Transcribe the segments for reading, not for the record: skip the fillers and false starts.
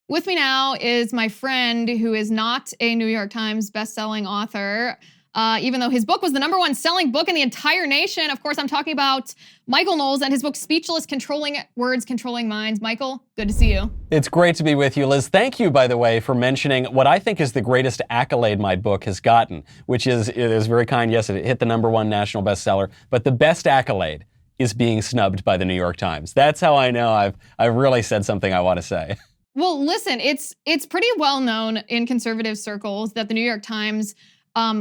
With me now is my friend who is not a New York Times bestselling author, even though his book was the #1 selling book in the entire nation. Of course, I'm talking about Michael Knowles and his book, Speechless: Controlling Words, Controlling Minds. Michael, good to see you. It's great to be with you, Liz. Thank you, by the way, for mentioning what I think is the greatest accolade my book has gotten, which is, it is very kind. Yes, it hit the #1 national bestseller, but the best accolade is being snubbed by the New York Times. That's how I know I've really said something I want to say. Well, listen, it's pretty well known in conservative circles that the New York Times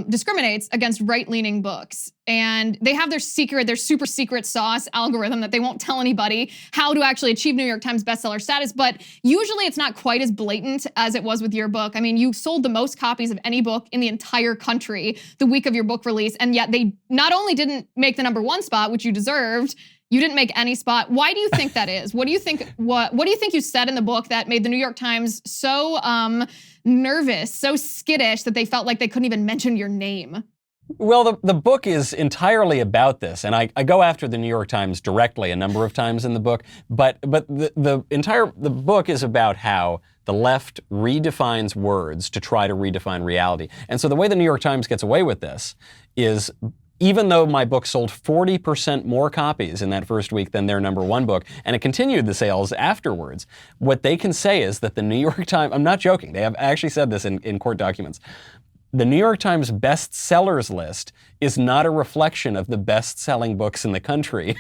discriminates against right-leaning books. And they have their super secret sauce algorithm that they won't tell anybody how to actually achieve New York Times bestseller status. But usually it's not quite as blatant as it was with your book. I mean, you sold the most copies of any book in the entire country the week of your book release. And yet they not only didn't make the #1 spot, which you deserved, you didn't make any spot. Why do you think that is? What do you think you said in the book that made the New York Times so nervous, so skittish that they felt like they couldn't even mention your name? Well, the book is entirely about this, and I go after the New York Times directly a number of times in the book, but the book is about how the left redefines words to try to redefine reality. And so the way the New York Times gets away with this is, even though my book sold 40% more copies in that first week than their #1 book, and it continued the sales afterwards, what they can say is that the New York Times, I'm not joking, they have actually said this in court documents, the New York Times bestsellers list is not a reflection of the best-selling books in the country.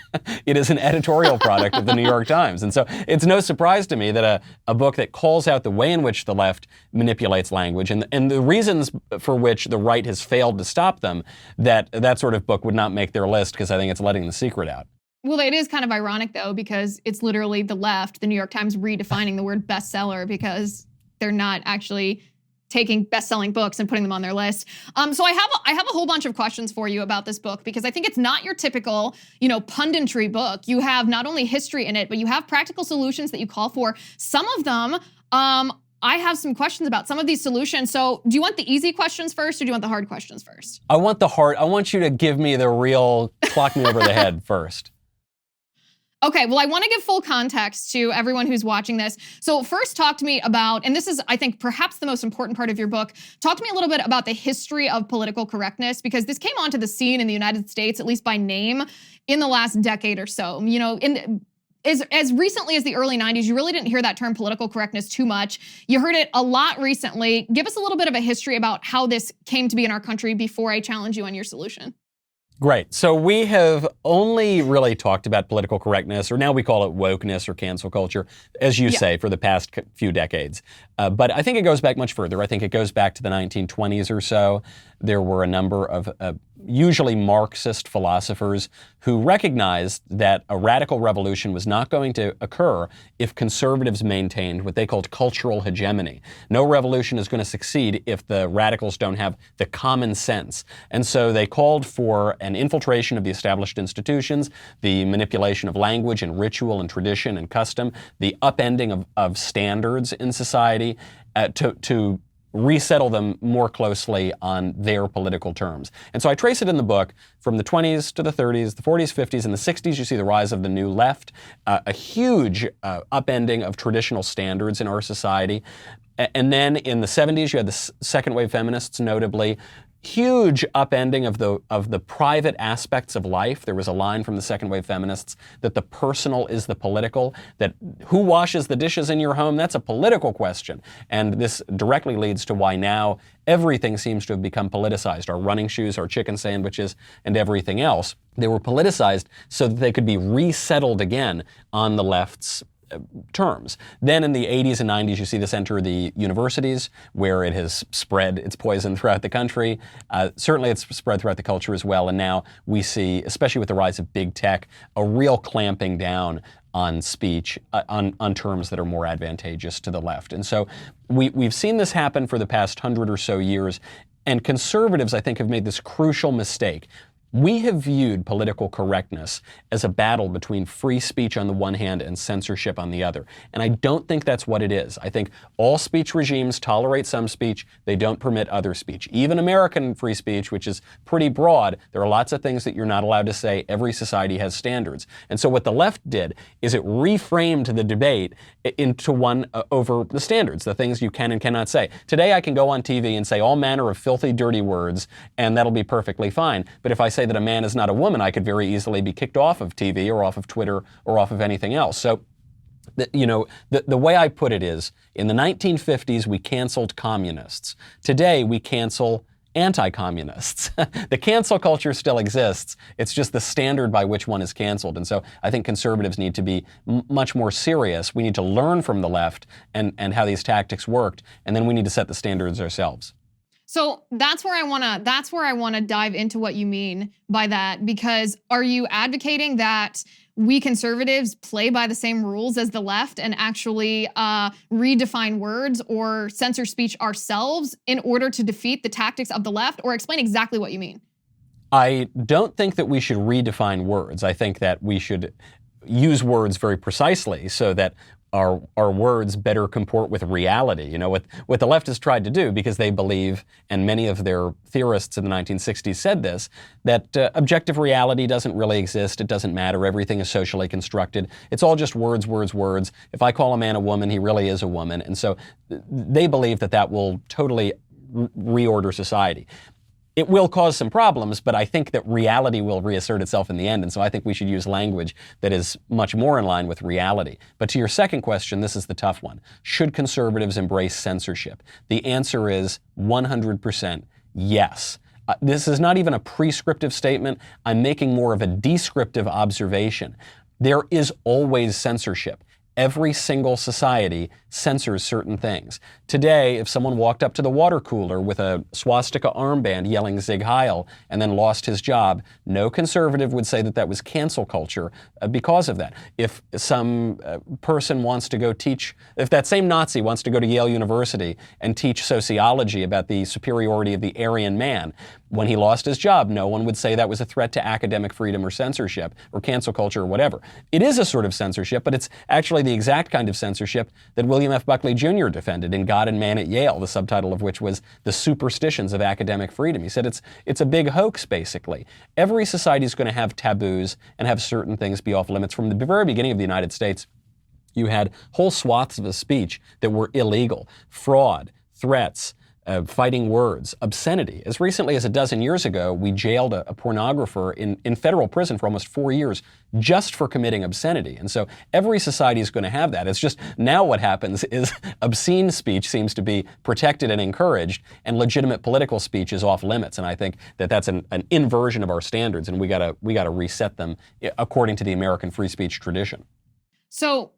It is an editorial product of the New York Times. And so it's no surprise to me that a book that calls out the way in which the left manipulates language and the reasons for which the right has failed to stop them, that sort of book would not make their list, because I think it's letting the secret out. Well, it is kind of ironic, though, because it's literally the left, the New York Times, redefining the word bestseller, because they're not actually taking best-selling books and putting them on their list. So I have a whole bunch of questions for you about this book, because I think it's not your typical, punditry book. You have not only history in it, but you have practical solutions that you call for. Some of them, I have some questions about some of these solutions. So do you want the easy questions first, or do you want the hard questions first? I want the hard. I want you to give me the real clock me over the head first. Okay, well, I want to give full context to everyone who's watching this. So first, talk to me about, and this is, I think, perhaps the most important part of your book, talk to me a little bit about the history of political correctness, because this came onto the scene in the United States, at least by name, in the last decade or so. As recently as the early 90s, you really didn't hear that term political correctness too much. You heard it a lot recently. Give us a little bit of a history about how this came to be in our country before I challenge you on your solution. Great. So we have only really talked about political correctness, or now we call it wokeness or cancel culture, as you say, for the past few decades. But I think it goes back much further. I think it goes back to the 1920s or so. There were a number of usually Marxist philosophers who recognized that a radical revolution was not going to occur if conservatives maintained what they called cultural hegemony. No revolution is going to succeed if the radicals don't have the common sense. And so they called for an infiltration of the established institutions, the manipulation of language and ritual and tradition and custom, the upending of standards in society to resettle them more closely on their political terms. And so I trace it in the book from the 20s to the 30s, the 40s, 50s, and the 60s. You see the rise of the new left, a huge upending of traditional standards in our society. And then in the 70s, you had the second wave feminists, notably. Huge upending of the private aspects of life. There was a line from the second wave feminists that the personal is the political, that who washes the dishes in your home, that's a political question. And this directly leads to why now everything seems to have become politicized. Our running shoes, our chicken sandwiches, and everything else. They were politicized so that they could be resettled again on the left's terms. Then in the 80s and 90s, you see this enter the universities, where it has spread its poison throughout the country. Certainly it's spread throughout the culture as well. And now we see, especially with the rise of big tech, a real clamping down on speech, on terms that are more advantageous to the left. And so we've seen this happen for the past 100 or so years. And conservatives, I think, have made this crucial mistake. We have viewed political correctness as a battle between free speech on the one hand and censorship on the other. And I don't think that's what it is. I think all speech regimes tolerate some speech. They don't permit other speech. Even American free speech, which is pretty broad, there are lots of things that you're not allowed to say. Every society has standards. And so what the left did is it reframed the debate into one over the standards, the things you can and cannot say. Today I can go on TV and say all manner of filthy, dirty words, and that'll be perfectly fine. But if I say that a man is not a woman, I could very easily be kicked off of TV or off of Twitter or off of anything else. So, the way I put it is, in the 1950s, we canceled communists. Today, we cancel anti-communists. The cancel culture still exists. It's just the standard by which one is canceled. And so I think conservatives need to be much more serious. We need to learn from the left and how these tactics worked, and then we need to set the standards ourselves. So that's where I wanna dive into what you mean by that, because are you advocating that we conservatives play by the same rules as the left and actually redefine words or censor speech ourselves in order to defeat the tactics of the left? Or explain exactly what you mean. I don't think that we should redefine words. I think that we should use words very precisely so that our words better comport with reality. You know, what the left has tried to do, because they believe, and many of their theorists in the 1960s said this, that objective reality doesn't really exist. It doesn't matter. Everything is socially constructed. It's all just words, words, words. If I call a man a woman, he really is a woman. And so they believe that that will totally reorder society. It will cause some problems, but I think that reality will reassert itself in the end. And so I think we should use language that is much more in line with reality. But to your second question, this is the tough one. Should conservatives embrace censorship? The answer is 100% yes. This is not even a prescriptive statement. I'm making more of a descriptive observation. There is always censorship. Every single society censors certain things. Today, if someone walked up to the water cooler with a swastika armband yelling Zig Heil and then lost his job, no conservative would say that that was cancel culture because of that. If some person wants to go teach, if that same Nazi wants to go to Yale University and teach sociology about the superiority of the Aryan man, when he lost his job, no one would say that was a threat to academic freedom or censorship or cancel culture or whatever. It is a sort of censorship, but it's actually the exact kind of censorship that William F. Buckley Jr. defended in God and Man at Yale, the subtitle of which was The Superstitions of Academic Freedom. He said it's a big hoax, basically. Every society is going to have taboos and have certain things be off limits. From the very beginning of the United States, you had whole swaths of speech that were illegal. Fraud, threats, fighting words, obscenity. As recently as a dozen years ago, we jailed a pornographer in federal prison for almost 4 years just for committing obscenity. And so every society is going to have that. It's just now what happens is obscene speech seems to be protected and encouraged, and legitimate political speech is off limits. And I think that that's an inversion of our standards, and we gotta reset them according to the American free speech tradition. So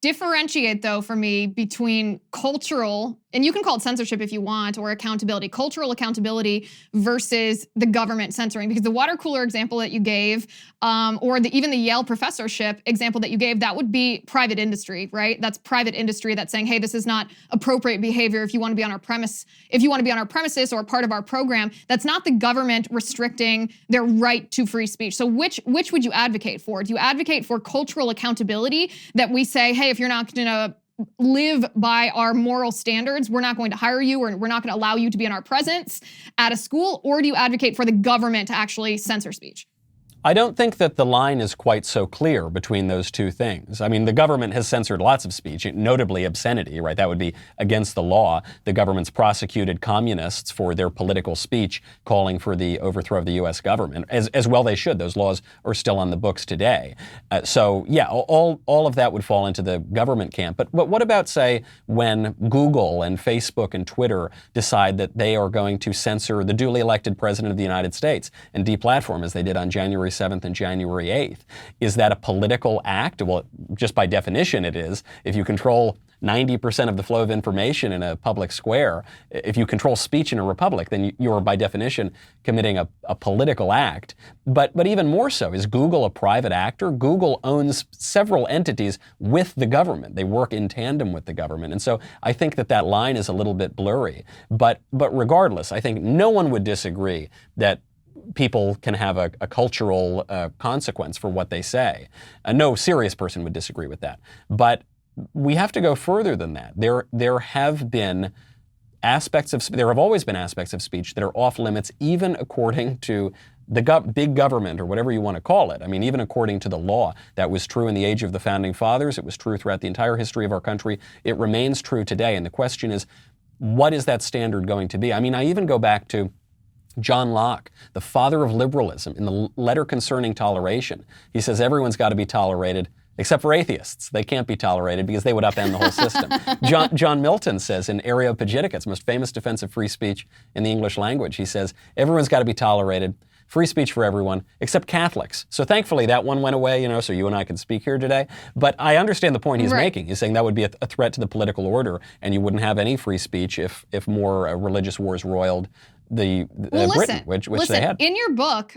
differentiate, though, for me between cultural, and you can call it censorship if you want, or accountability, cultural accountability versus the government censoring. Because the water cooler example that you gave, or even the Yale professorship example that you gave, that would be private industry, right? That's private industry that's saying, hey, this is not appropriate behavior if you want to be on our premises or part of our program. That's not the government restricting their right to free speech. So which would you advocate for? Do you advocate for cultural accountability, that we say, hey, if you're not going to live by our moral standards, we're not going to hire you, or we're not going to allow you to be in our presence at a school? Or do you advocate for the government to actually censor speech? I don't think that the line is quite so clear between those two things. I mean, the government has censored lots of speech, notably obscenity, right? That would be against the law. The government's prosecuted communists for their political speech calling for the overthrow of the U.S. government, as well they should. Those laws are still on the books today. So yeah, all of that would fall into the government camp. But what about, say, when Google and Facebook and Twitter decide that they are going to censor the duly elected president of the United States and deplatform, as they did on January 7th and January 8th. Is that a political act? Well, just by definition it is. If you control 90% of the flow of information in a public square, if you control speech in a republic, then you're by definition committing a political act. But even more so, is Google a private actor? Google owns several entities with the government. They work in tandem with the government. And so I think that line is a little bit blurry. But regardless, I think no one would disagree that people can have a cultural consequence for what they say. No serious person would disagree with that. But we have to go further than that. There have always been aspects of speech that are off limits, even according to the big government, or whatever you want to call it. I mean, even according to the law. That was true in the age of the Founding Fathers. It was true throughout the entire history of our country. It remains true today. And the question is, what is that standard going to be? I mean, I even go back to John Locke, the father of liberalism, in the letter concerning toleration. He says everyone's got to be tolerated, except for atheists. They can't be tolerated because they would upend the whole system. John Milton says in Areopagiticus, most famous defense of free speech in the English language, he says, everyone's got to be tolerated, free speech for everyone, except Catholics. So thankfully that one went away, so you and I can speak here today. But I understand the point he's making. He's saying that would be a threat to the political order, and you wouldn't have any free speech if more religious wars roiled Britain, which they had. In your book,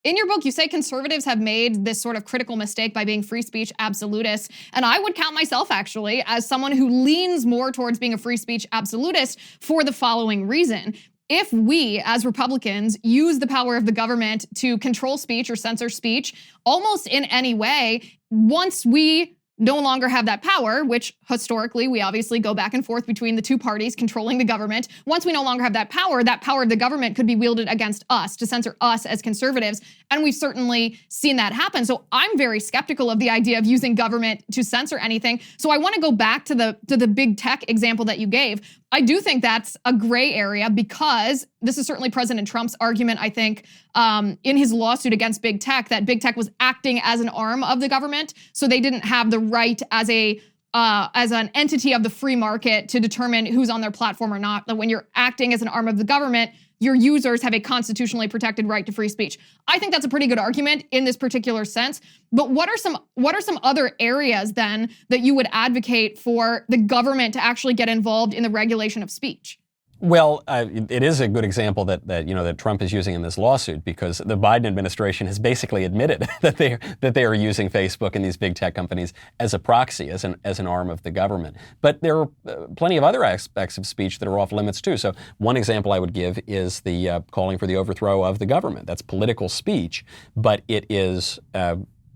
you say conservatives have made this sort of critical mistake by being free speech absolutists. And I would count myself, actually, as someone who leans more towards being a free speech absolutist for the following reason. If we, as Republicans, use the power of the government to control speech or censor speech almost in any way, once we no longer have that power, which historically we obviously go back and forth between the two parties controlling the government. Once we no longer have that power of the government could be wielded against us to censor us as conservatives. And we've certainly seen that happen. So I'm very skeptical of the idea of using government to censor anything. So I want to go back to the big tech example that you gave. I do think that's a gray area, because this is certainly President Trump's argument, I think, in his lawsuit against big tech, that big tech was acting as an arm of the government. So they didn't have the right as an entity of the free market to determine who's on their platform or not. That when you're acting as an arm of the government, your users have a constitutionally protected right to free speech. I think that's a pretty good argument in this particular sense. But what are some other areas then that you would advocate for the government to actually get involved in the regulation of speech? Well, it is a good example that Trump is using in this lawsuit, because the Biden administration has basically admitted that they are using Facebook and these big tech companies as a proxy, as an arm of the government. But there are plenty of other aspects of speech that are off limits too. So one example I would give is the calling for the overthrow of the government. That's political speech, but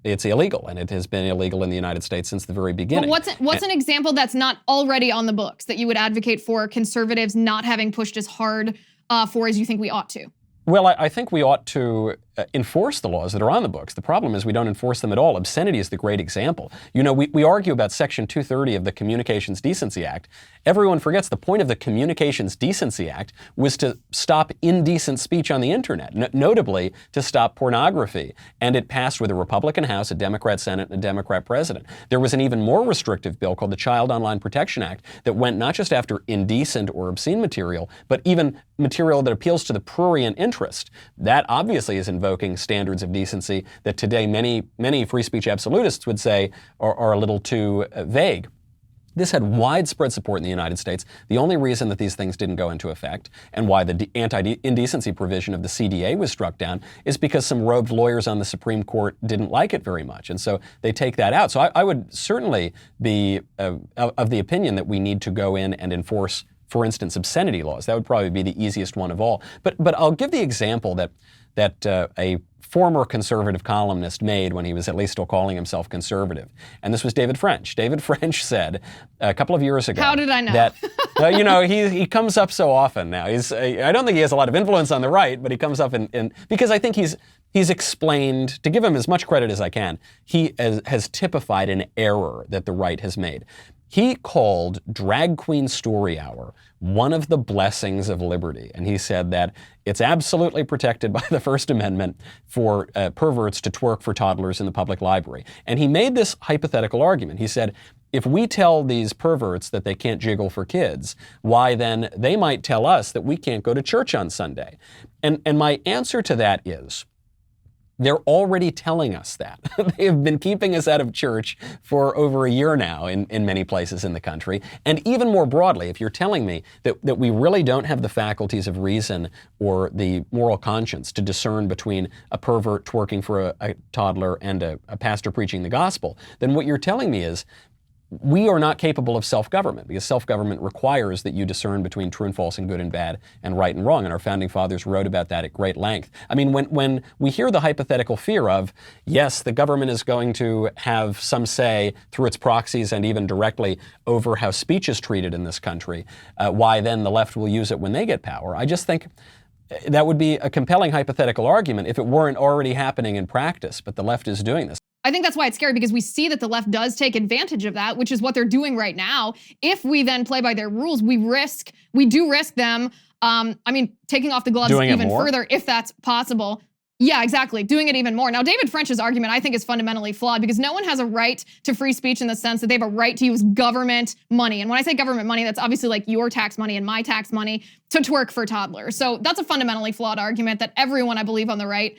it's illegal, and it has been illegal in the United States since the very beginning. But what's an example that's not already on the books that you would advocate for conservatives not having pushed as hard for as you think we ought to? Well, I think we ought to enforce the laws that are on the books. The problem is we don't enforce them at all. Obscenity is the great example. We argue about Section 230 of the Communications Decency Act. Everyone forgets the point of the Communications Decency Act was to stop indecent speech on the internet, notably to stop pornography. And it passed with a Republican House, a Democrat Senate, and a Democrat president. There was an even more restrictive bill called the Child Online Protection Act that went not just after indecent or obscene material, but even material that appeals to the prurient interest. That obviously is invoking standards of decency that today many free speech absolutists would say are a little too vague. This had widespread support in the United States. The only reason that these things didn't go into effect, and why the anti-indecency provision of the CDA was struck down, is because some robed lawyers on the Supreme Court didn't like it very much. And so they take that out. So I would certainly be of the opinion that we need to go in and enforce, for instance, obscenity laws. That would probably be the easiest one of all. But I'll give the example that a former conservative columnist made when he was at least still calling himself conservative. And this was David French. David French said a couple of years ago— How did I know? That, he comes up so often now. I don't think he has a lot of influence on the right, but he comes up in because I think he's explained, to give him as much credit as I can, he has typified an error that the right has made. He called Drag Queen Story Hour one of the blessings of liberty. And he said that it's absolutely protected by the First Amendment for perverts to twerk for toddlers in the public library. And he made this hypothetical argument. He said, if we tell these perverts that they can't jiggle for kids, why then they might tell us that we can't go to church on Sunday. And my answer to that is, they're already telling us that. They have been keeping us out of church for over a year now in many places in the country. And even more broadly, if you're telling me that we really don't have the faculties of reason or the moral conscience to discern between a pervert twerking for a toddler and a pastor preaching the gospel, then what you're telling me is we are not capable of self-government because self-government requires that you discern between true and false and good and bad and right and wrong. And our founding fathers wrote about that at great length. I mean, when we hear the hypothetical fear of, yes, the government is going to have some say through its proxies and even directly over how speech is treated in this country, why then the left will use it when they get power, I just think that would be a compelling hypothetical argument if it weren't already happening in practice, but the left is doing this. I think that's why it's scary, because we see that the left does take advantage of that, which is what they're doing right now. If we then play by their rules, we do risk them, taking off the gloves even further, if that's possible. Yeah, exactly. Doing it even more. Now, David French's argument, I think, is fundamentally flawed, because no one has a right to free speech in the sense that they have a right to use government money. And when I say government money, that's obviously like your tax money and my tax money to twerk for toddlers. So that's a fundamentally flawed argument that everyone, I believe, on the right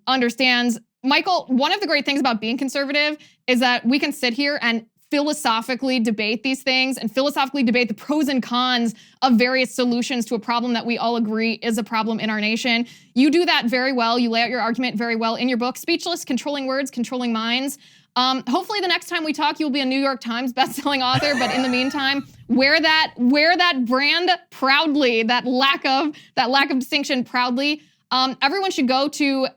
understands. Michael, one of the great things about being conservative is that we can sit here and philosophically debate these things and philosophically debate the pros and cons of various solutions to a problem that we all agree is a problem in our nation. You do that very well. You lay out your argument very well in your book, Speechless, Controlling Words, Controlling Minds. Hopefully the next time we talk, you'll be a New York Times bestselling author. But in the meantime, wear that brand proudly, that lack of distinction proudly. Everyone should go to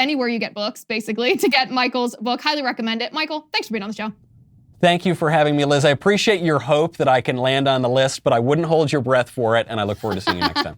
anywhere you get books, basically, to get Michael's book. Highly recommend it. Michael, thanks for being on the show. Thank you for having me, Liz. I appreciate your hope that I can land on the list, but I wouldn't hold your breath for it, and I look forward to seeing you next time.